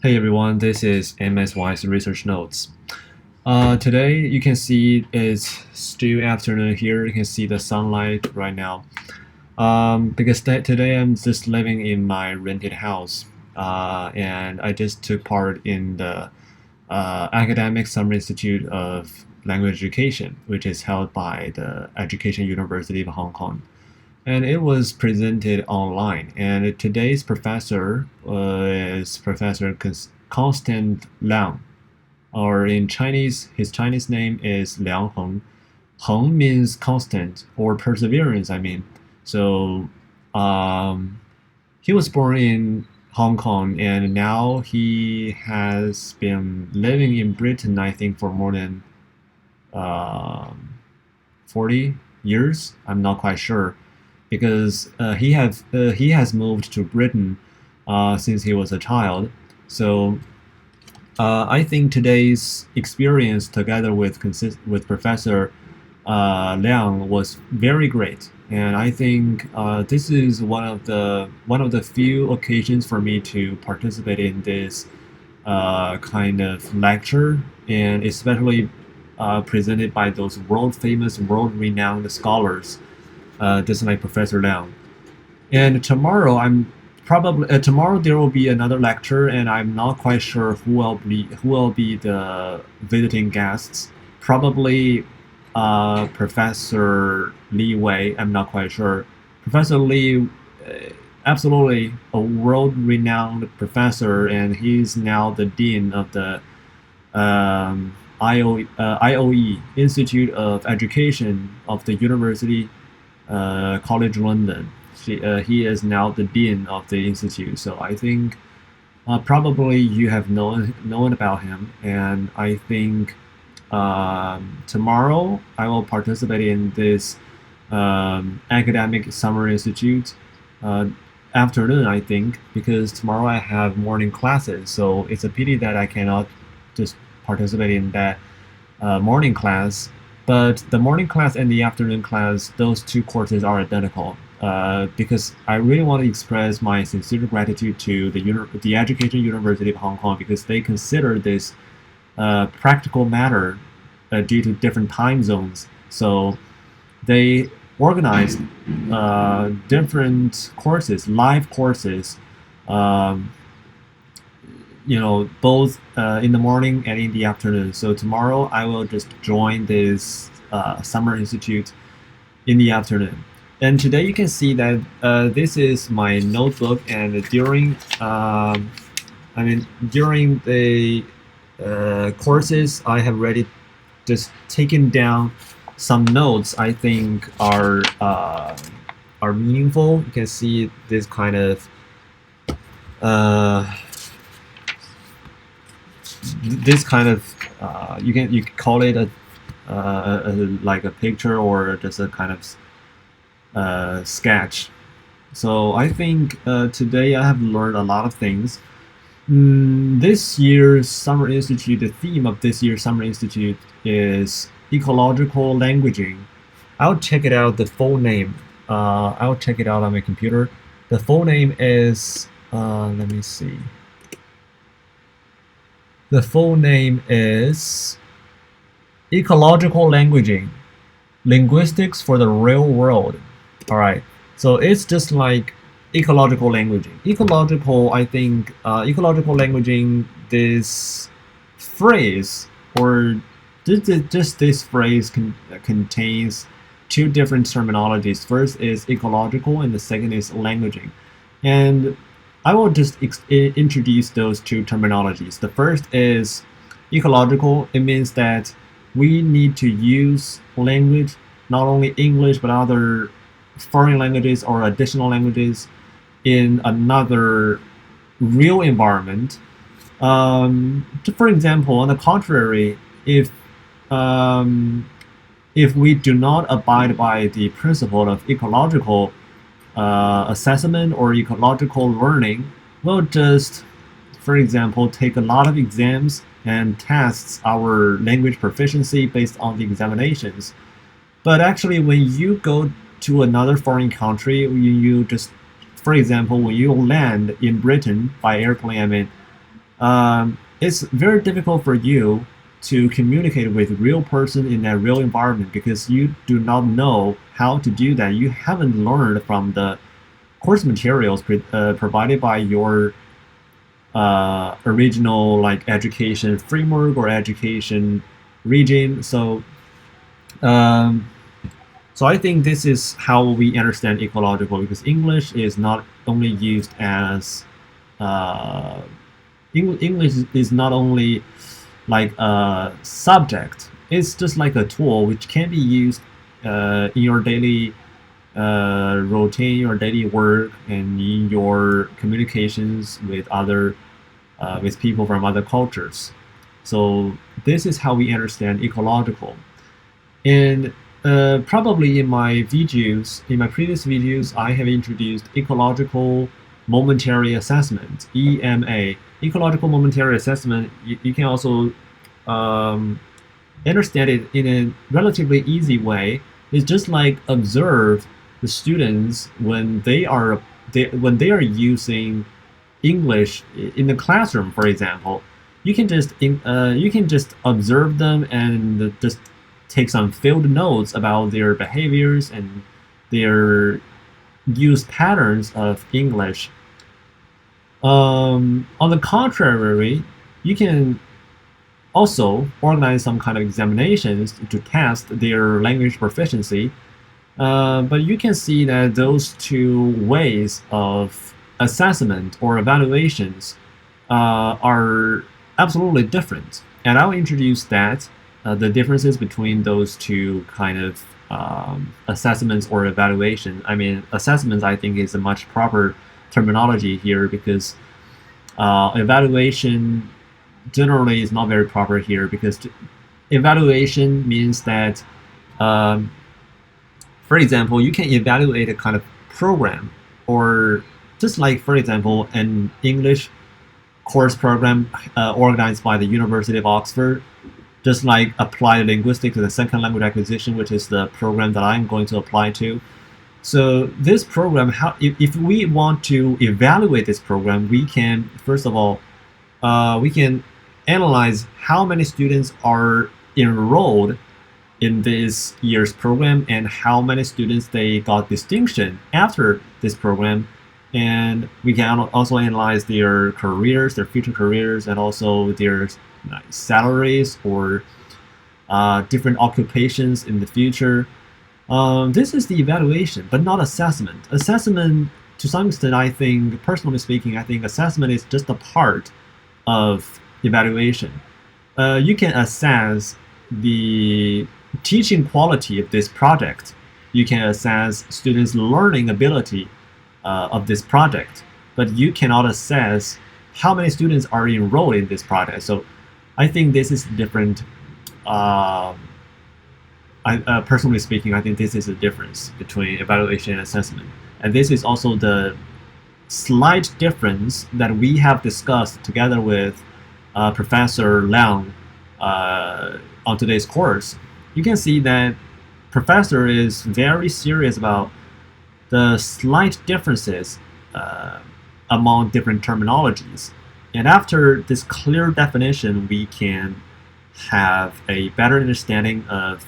Hey everyone, this is MSY's Research Notes. Today you can see it's still afternoon here. You can see the sunlight right now. Because today I'm just living in my rented house, and I just took part in the Academic Summer Institute of Language Education, which is held by the Education University of Hong Kong, and it was presented online. And today's professor is Professor Constant Liang, or in Chinese, his Chinese name is Liang Heng. Heng means constant or perseverance. So um, he was born in Hong Kong, and now he has been living in Britain, I think, for more than um 40 years. I'm not quite sure because he has moved to Britain since he was a child. So I think today's experience together with Professor Liang was very great, and I think this is one of the few occasions for me to participate in this kind of lecture, and especially presented by those world famous, world renowned scholars, just like Professor Liang. And tomorrow there will be another lecture, and I'm not quite sure who will be the visiting guests. Probably Professor Li Wei. I'm not quite sure. Professor Li, absolutely a world-renowned professor, and he's now the dean of the IOE Institute of Education of the University College London. He is now the dean of the institute. So I think probably you have known about him, and I think tomorrow I will participate in this academic summer institute uh, afternoon. I think because tomorrow I have morning classes, so it's a pity that I cannot just participate in that morning class. But the morning class and the afternoon class, those two courses are identical. Because I really want to express my sincere gratitude to the Education University of Hong Kong, because they consider this practical matter due to different time zones. So they organized different courses, live courses, um, both in the morning and in the afternoon. So tomorrow I will just join this summer institute in the afternoon. And today you can see that this is my notebook, and during the courses, I have already just taken down some notes I think are meaningful. You can see this kind of uh, you can call it like a picture or just a kind of sketch. So I think today I have learned a lot of things. This year's Summer Institute, the theme of this year's Summer Institute is ecological languaging. I'll check it out, the full name. I'll check it out on my computer. The full name is, let me see. The full name is Ecological Languaging, Linguistics for the Real World. All right. So it's just like ecological languaging. Ecological languaging, this phrase, or just this phrase contains two different terminologies. First is ecological, and the second is languaging. And I will just introduce those two terminologies. The first is ecological. It means that we need to use language, not only English, but other foreign languages or additional languages in another real environment. For example, on the contrary, um, if we do not abide by the principle of ecological assessment or ecological learning, we'll just, for example, take a lot of exams and tests our language proficiency based on the examinations. But actually, when you go to another foreign country, you just, for example, when you land in Britain by airplane, it's very difficult for you to communicate with real person in a real environment because you do not know how to do that. You haven't learned from the course materials provided by your original like education framework or education regime. Um, so I think this is how we understand ecological because English is not only used as uh, English is not only like a subject. It's just like a tool which can be used in your daily routine, your daily work, and in your communications with people from other cultures. So this is how we understand ecological. And probably in my videos, in my previous videos, I have introduced ecological momentary assessment, EMA. Ecological momentary assessment, you can also um, understand it in a relatively easy way. It's just like observe the students when they are using English in the classroom, for example. You can just observe them and just take some field notes about their behaviors and their use patterns of English. On the contrary, you can also organize some kind of examinations to test their language proficiency. But you can see that those two ways of assessment or evaluations are absolutely different. And I'll introduce that the differences between those two kind of assessments or evaluation. I mean, assessments I think is a much proper terminology here because evaluation generally is not very proper here because evaluation means that, um, for example, you can evaluate a kind of program or just like, for example, an English course program organized by the University of Oxford, just like applied linguistics to the second language acquisition, which is the program that I'm going to apply to. So this program, if we want to evaluate this program, we can first of all we can analyze how many students are enrolled in this year's program and how many students they got distinction after this program. And we can also analyze their careers, their future careers, and also their salaries or different occupations in the future. This is the evaluation, but not assessment. Assessment, to some extent, I think, personally speaking, I think assessment is just a part of evaluation. You can assess the teaching quality of this project. You can assess students' learning ability of this project, but you cannot assess how many students are enrolled in this project. So I think this is different. Personally speaking, I think this is a difference between evaluation and assessment. And this is also the slight difference that we have discussed together with Professor Liang on today's course. You can see that Professor is very serious about the slight differences among different terminologies. And after this clear definition, we can have a better understanding of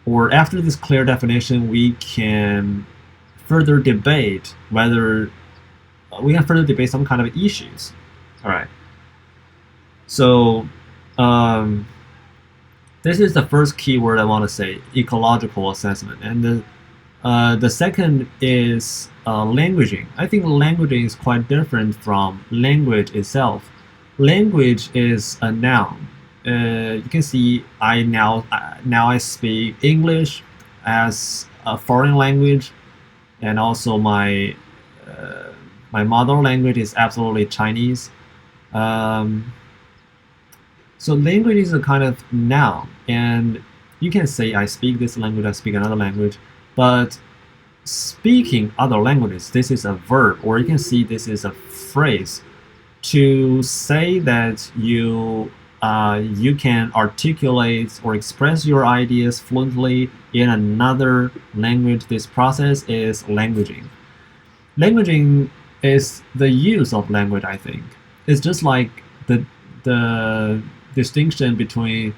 or after this clear definition, we can further debate whether we can further debate some kind of issues. All right. So this is the first keyword I want to say: ecological assessment, and the second is languaging. I think languaging is quite different from language itself. Language is a noun. You can see now I speak English as a foreign language, and also my mother language is absolutely Chinese. So language is a kind of noun, and you can say I speak this language, I speak another language, but speaking other languages, this is a verb, or you can see this is a phrase. To say that you can articulate or express your ideas fluently in another language, this process is languaging. Languaging is the use of language. I think it's just like the distinction between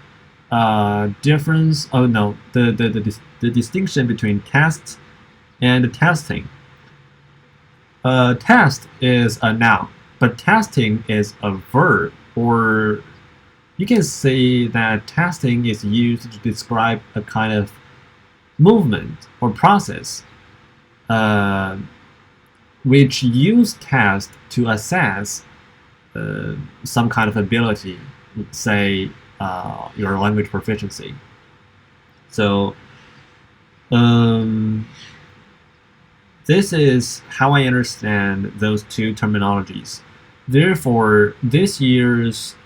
difference. Oh no, the distinction between test and testing. Test is a noun, but testing is a verb, or you can say that testing is used to describe a kind of movement or process, uh, which use test to assess some kind of ability, say your language proficiency. So um, this is how I understand those two terminologies. Therefore, this year's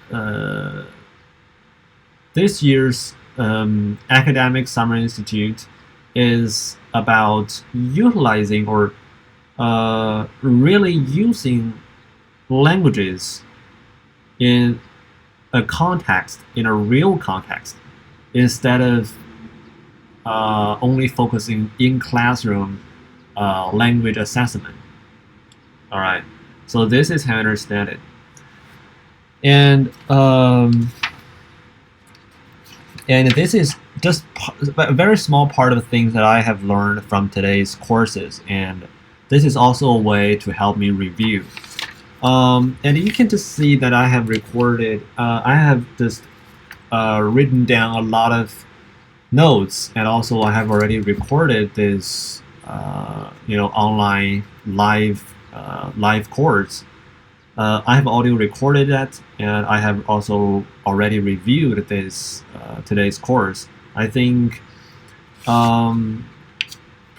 academic summer institute is about utilizing or really using languages in a context, in a real context, instead of only focusing in classroom language assessment. All right, so this is how I understand it, and this is just a very small part of the things that I have learned from today's courses, and this is also a way to help me review. And you can just see that I have recorded, I have just written down a lot of notes, and also I have already recorded this, online live course. I have audio recorded that, and I have also already reviewed this today's course. I think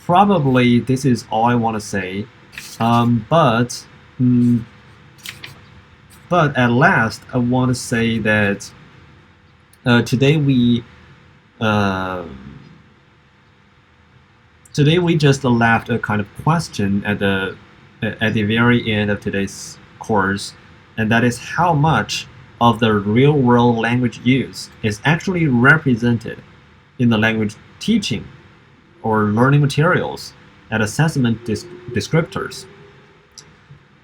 probably this is all I want to say. But at last, I want to say that today we just left a kind of question at the very end of today's course, and that is how much of the real world language use is actually represented in the language teaching or learning materials and assessment descriptors.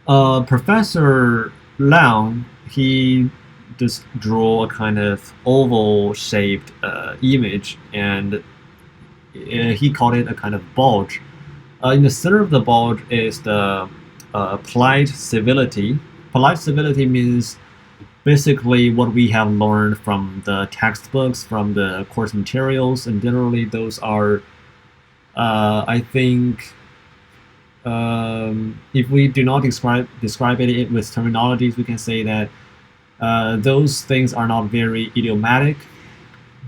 Professor Liang, he just drew a kind of oval shaped image, and he called it a kind of bulge. In the center of the bulge is the polite civility. Polite civility means basically what we have learned from the textbooks, from the course materials, and generally those are, I think, if we do not describe it with terminologies, we can say that those things are not very idiomatic.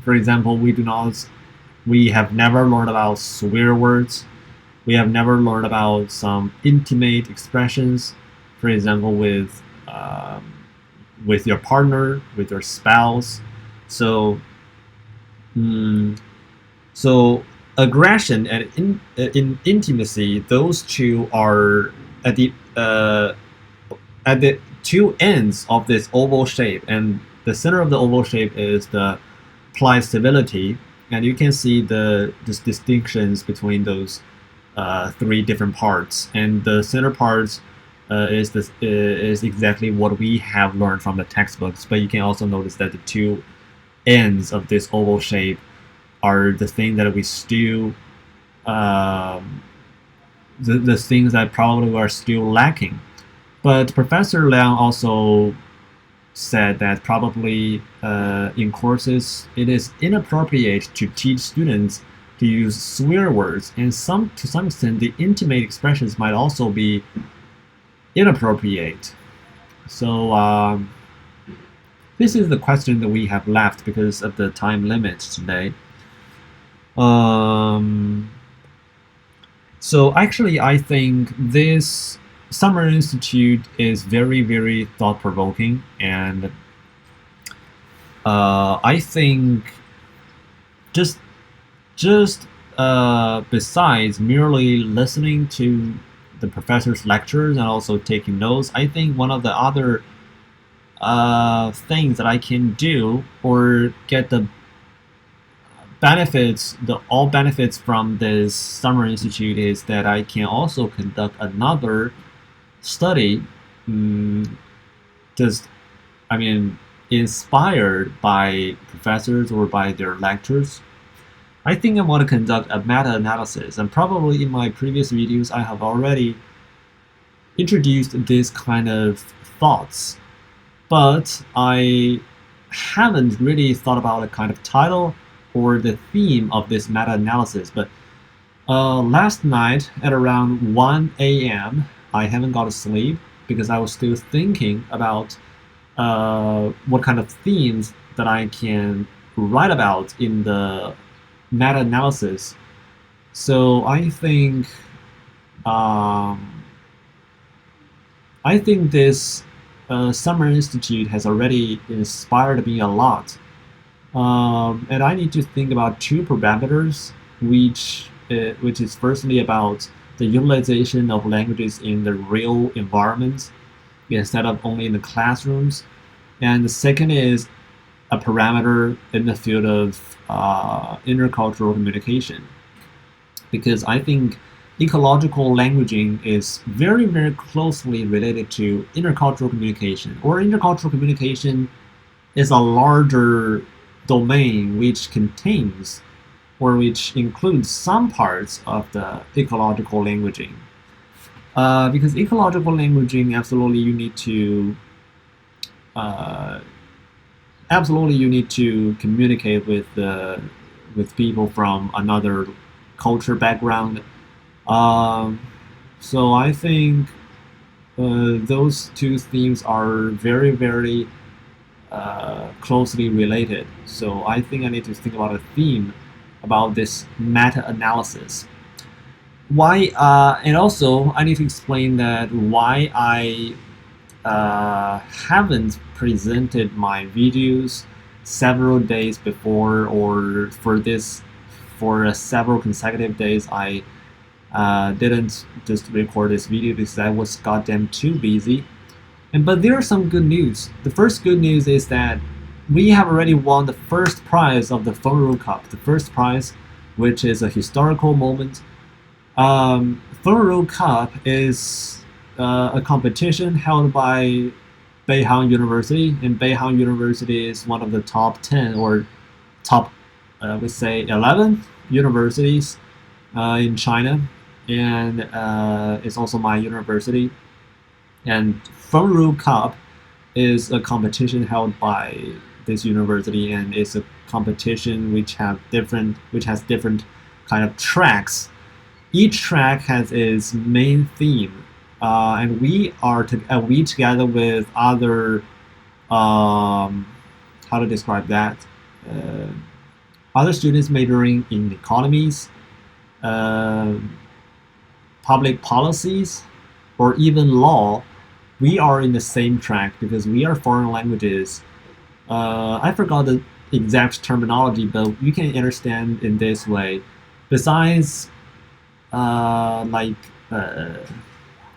For example, we have never learned about swear words. We have never learned about some intimate expressions, for example, with your partner, with your spouse. So, so aggression and in intimacy, those two are at the two ends of this oval shape, and the center of the oval shape is the polite civility, and you can see the distinctions between those three different parts, and the center parts is exactly what we have learned from the textbooks. But you can also notice that the two ends of this oval shape are the thing that we still the things that probably are still lacking. But Professor Liang also said that probably in courses it is inappropriate to teach students to use swear words, and to some extent the intimate expressions might also be inappropriate. So this is the question that we have left because of the time limit today. So actually, I think this Summer Institute is very, very thought-provoking, and I think just besides merely listening to the professor's lectures and also taking notes, I think one of the other things that I can do or get the all benefits from this Summer Institute is that I can also conduct another study mm, just, I mean, inspired by professors or by their lectures. I think I want to conduct a meta-analysis, and probably in my previous videos I have already introduced this kind of thoughts, but I haven't really thought about a kind of title or the theme of this meta-analysis. But last night at around 1 a.m., I haven't got to sleep because I was still thinking about what kind of themes that I can write about in the meta-analysis. So um, I think this Summer Institute has already inspired me a lot. And I need to think about two parameters, which is firstly about the utilization of languages in the real environment instead of only in the classrooms. And the second is a parameter in the field of intercultural communication, because I think ecological languaging is very, very closely related to intercultural communication. Or intercultural communication is a larger domain which contains or which includes some parts of the ecological languaging. Because ecological languaging, uh, absolutely you need to communicate with people from another culture background. Um, so I think those two themes are very, very closely related. So I think I need to think about a theme about this meta-analysis. Why? And also I need to explain that why I haven't presented my videos several days before, or for several consecutive days I didn't just record this video because I was goddamn too busy. But there are some good news. The first good news is that we have already won the first prize of the Fenru Cup. The first prize, which is a historical moment. Fenru Cup is a competition held by Beihang University, and Beihang University is one of the top 10 or top, we say 11 universities in China, and it's also my university. And Fenru Cup is a competition held by this university, and it's a competition which has different kind of tracks. Each track has its main theme, and we together with other how to describe that, uh, other students majoring in economies, uh, public policies, or even law. We are in the same track because we are foreign languages. I forgot the exact terminology, but you can understand in this way. Besides, like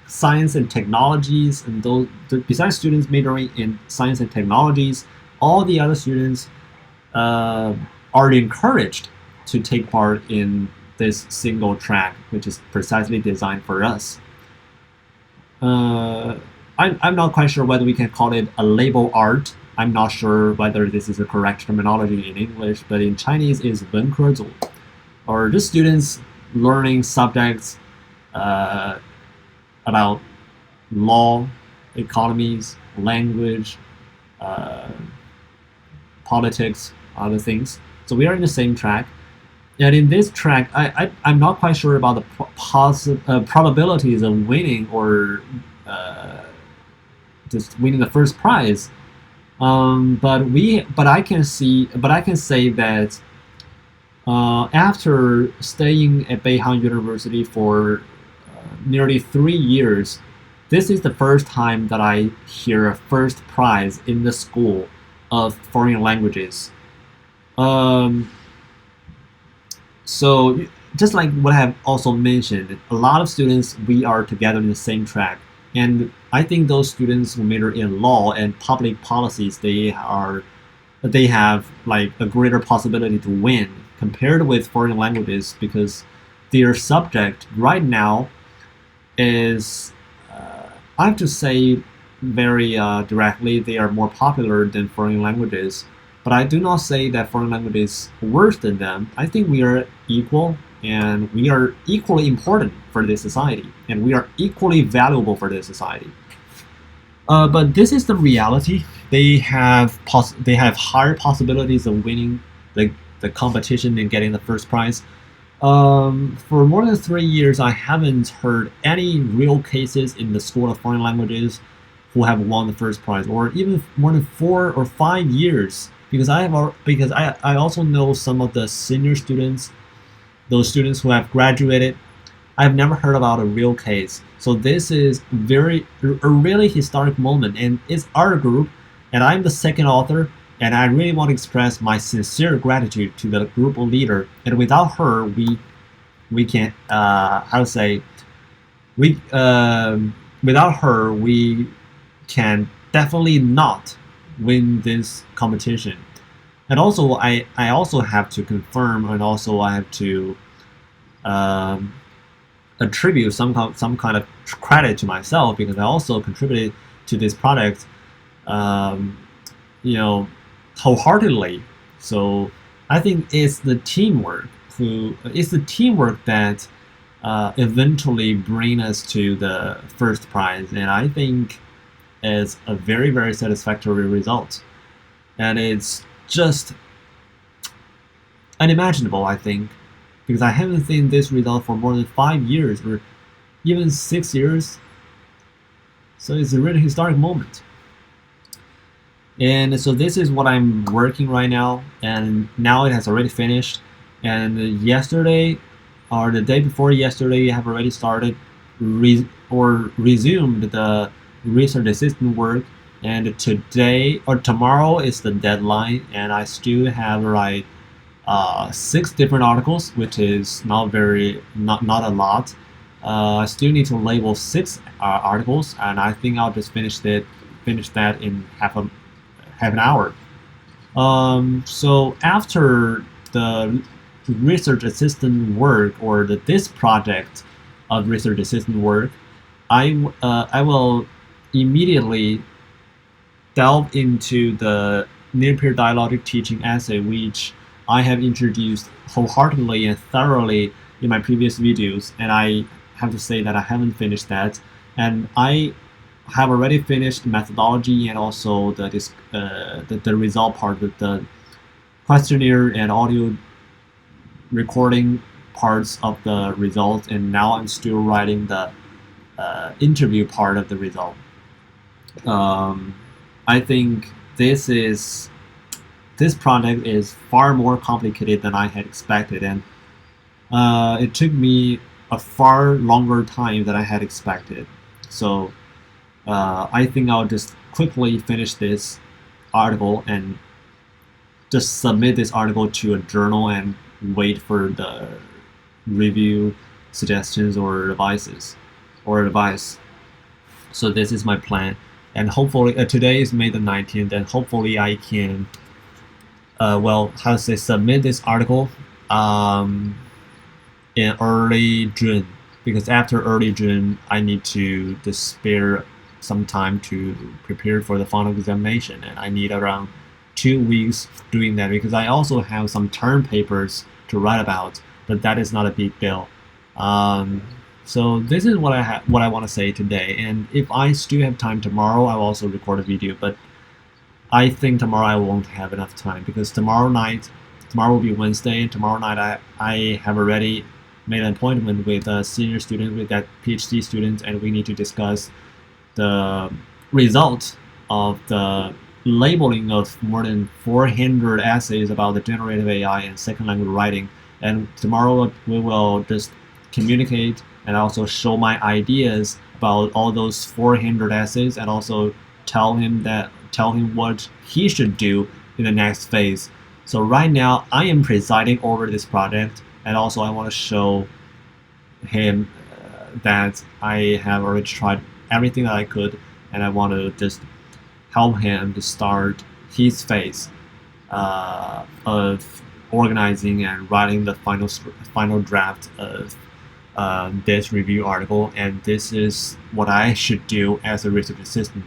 science and technologies, and besides students majoring in science and technologies, all the other students uh, are encouraged to take part in this single track, which is precisely designed for us. Uh, I'm not quite sure whether we can call it a label art. I'm not sure whether this is the correct terminology in English, but in Chinese is 文科组, or just students learning subjects uh, about law, economies, language, uh, politics, other things. So we are in the same track. And in this track, I'm not quite sure about the probabilities of winning or uh, just winning the first prize. But I can say that after staying at Beihang University for nearly 3 years, this is the first time that I hear a first prize in the school of foreign languages. Um, so just like what I have also mentioned, a lot of students, we are together in the same track. And I think those students who major in law and public policies, they have like a greater possibility to win compared with foreign languages, because their subject right now is I have to say very directly they are more popular than foreign languages, but I do not say that foreign language is worse than them. I think we are equal and we are equally important for this society and we are equally valuable for this society. But this is the reality. They have higher possibilities of winning the competition and getting the first prize. For more than 3 years, I haven't heard any real cases in the School of Foreign Languages who have won the first prize, or even more than 4 or 5 years. Because I also know some of the senior students, those students who have graduated. I've never heard about a real case. So this is a really historic moment, and it's our group, and I'm the second author, and I really want to express my sincere gratitude to the group leader. And without her, we can't how to say we without her we can definitely not win this competition. And also, I also have to confirm, and also I have to um, attribute some kind of credit to myself because I also contributed to this project, um, you know, wholeheartedly. So I think it's the teamwork that eventually bring us to the first prize, and I think it's a very satisfactory result, and it's just unimaginable, I think, because I haven't seen this result for more than 5 years or even 6 years. So it's a really historic moment. And so this is what I'm working right now, and now it has already finished. And yesterday, or the day before yesterday, I have already started or resumed the research assistant work. And today or tomorrow is the deadline, and I still have to write 6 different articles, which is not a lot. I still need to label 6 articles, and I think I'll just finish that in half an hour. So after the research assistant work or this project of research assistant work, I will immediately delve into the near-peer dialogic teaching essay, which I have introduced wholeheartedly and thoroughly in my previous videos, and I have to say that I haven't finished that, and I have already finished methodology and also the result part of the questionnaire and audio recording parts of the result, and now I'm still writing the interview part of the result. Um, I think this project is far more complicated than I had expected, and it took me a far longer time than I had expected. So I think I'll just quickly finish this article and just submit this article to a journal and wait for the review suggestions or advice. So this is my plan, and hopefully today is May the 19th, and hopefully I can how to say submit this article um, in early June, because after early June I need to just spare some time to prepare for the final examination, and I need around 2 weeks doing that because I also have some term papers to write about, but that is not a big deal. So this is what I want to say today, and if I still have time tomorrow, I will also record a video. But I think tomorrow I won't have enough time because tomorrow will be Wednesday, and tomorrow night I have already made an appointment with a senior student, with that PhD student, and we need to discuss the result of the labeling of more than 400 essays about the generative AI and second language writing. And tomorrow we will just communicate and also show my ideas about all those 400 essays, and also tell him what he should do in the next phase. So right now I am presiding over this project, and also I want to show him that I have already tried everything that I could, and I want to just help him to start his phase of organizing and writing the final draft of this review article, and this is what I should do as a research assistant.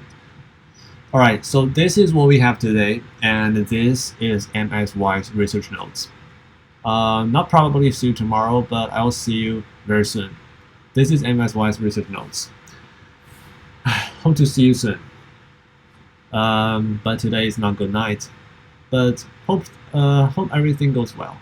Alright, so this is what we have today, and this is MSY's research notes. Not probably see you tomorrow, but I'll see you very soon. This is MSY's research notes. Hope to see you soon. But today is not good night. But hope everything goes well.